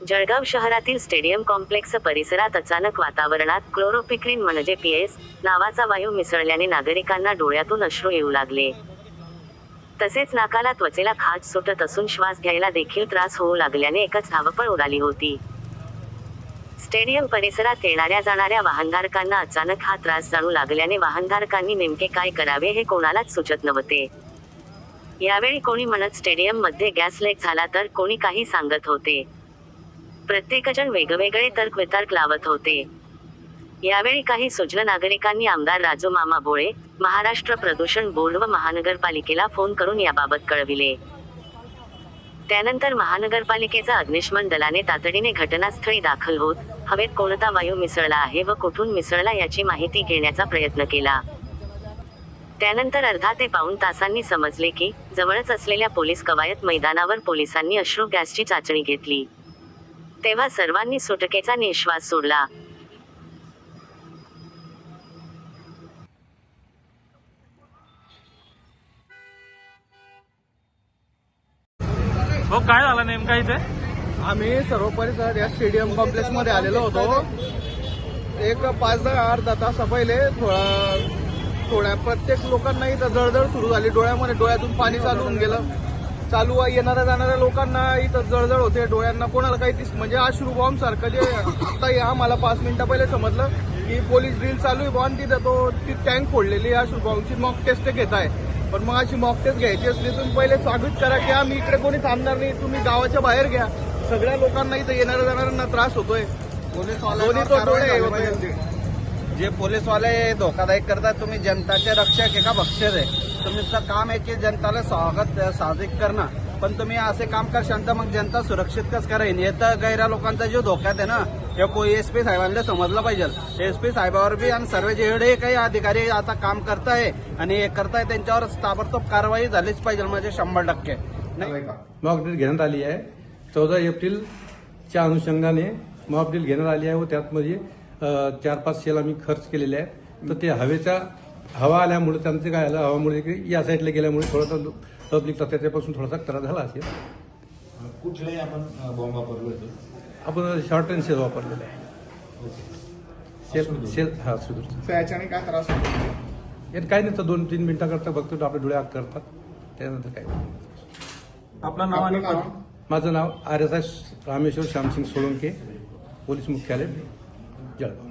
जळगाव शहरातील stadium complex परिसरात अचानक वातावरणात क्लोरोपिक्रीन म्हणजे पीएस नावाचा वायू मिसळल्याने नागरिकांना डोळ्यातून अश्रू येऊ लागले. तसेच नाकाला त्वचेला खाज सुटत असून श्वास घ्यायला देखील त्रास होऊ लागल्याने एकच धावपळ उडाली होती. स्टेडियम परिसरात येणाऱ्या जाणाऱ्या वाहनधारकांना अचानक हा त्रास जाणू लागल्याने वाहनधारकांनी नेमके काय करावे हे कोणालाच सुचत नव्हते. यावेळी कोणी म्हणत स्टेडियम मध्ये गॅस लीक झाला तर कोणी काही सांगत होते. प्रत्येकजण वेगवेगळे तर्कवितर्क लावत होते. यावेळी काही सुज्ञ नागरिकांनी आमदार राजू मामा भोळे, महाराष्ट्र प्रदूषण बोर्ड व महानगरपालिकेला फोन करून याबाबत कळविले. त्यानंतर महानगरपालिकेचा अग्निशमन दलाने तातडीने घटनास्थळी दाखल होत हवेत कोणता वायू मिसळला आहे व कुठून मिसळला याची माहिती घेण्याचा प्रयत्न केला. त्यानंतर अर्धा ते पाऊण तासांनी समजले की जवळच असलेल्या पोलीस कवायत मैदानावर पोलिसांनी अश्रू गॅसची चाचणी घेतली. तेव्हा सर्वांनी सुटकेचा निश्वास सोडला. हो, काय झालं नेमका इथे? आम्ही सर्व परिसरात या स्टेडियम कॉम्प्लेक्स मध्ये आलेलो होतो. एक 5-10 अर्धा तास पहिले थोड्या प्रत्येक लोकांना इथं जळजळ सुरू झाली. डोळ्यातून पाणी चालू होऊन गेलं. येणाऱ्या जाणाऱ्या लोकांना इथं जळजळ होते डोळ्यांना. कोणाला काही म्हणजे अश्रू बॉम्ब सारखं जे आता आम्हाला 5 मिनिटं पहिले समजलं की पोलीस ड्रिल चालू आहे बॉम्ब तिथं ती टँक फोडलेली अश्रू बॉम्बची मॉक टेस्ट घेत आहे. पण मग अशी मॉक टेस्ट घ्यायची असली तुम्ही पहिले साबित करा की आम्ही इकडे कोणी थांबणार नाही, तुम्ही गावाच्या बाहेर घ्या. सगळ्या लोकांना इथं येणाऱ्या जाणाऱ्यांना त्रास होतोय. जे पोलीसवाले धोकादायक करतात, तुम्ही जनताचे रक्षक आहे का भक्षक आहे? तुमचं काम आहे की जनताला स्वागत साधित करणं, पण तुम्ही असे काम करशाल तर मग जनता सुरक्षित कसं करायला? हे तर गैरा लोकांचा जीव धोक्यात आहे ना. हे कोई एसपी साहेबांना समजलं पाहिजे. एसपी साहेबावर बी आणि सर्व जेवढे काही अधिकारी आता काम करताय आणि हे करताय त्यांच्यावर ताबडतोब कारवाई झालीच पाहिजे, म्हणजे 100% नाही. मॉक ड्रिल घेण्यात आली आहे. 14 एप्रिलच्या अनुषंगाने मॉक ड्रिल घेण्यात आली आहे व त्यातमध्ये 4-5 शेल आम्ही खर्च केलेले आहेत. तर ते हवा आल्यामुळे त्यांचं काय झालं, हवामुळे या साईडला गेल्यामुळे थोडासा पब्लिकचा त्याच्यापासून थोडासा त्रास झाला असेल. कुठलाही आपण बॉम्ब वापरलो होतो? आपण शॉर्ट रेंज शेल वापरलेला आहे. शेल हा सुदूर. याच्याने काय त्रास होतो? यात काही नाही, तर 2-3 मिनिटाकरता फक्त आपले डोळे आग करतात, त्यानंतर काय. आपलं नाव आणि पद? माझं नाव RSI रामेश्वर श्यामसिंग सोळंके, पोलीस मुख्यालय, जळगाव.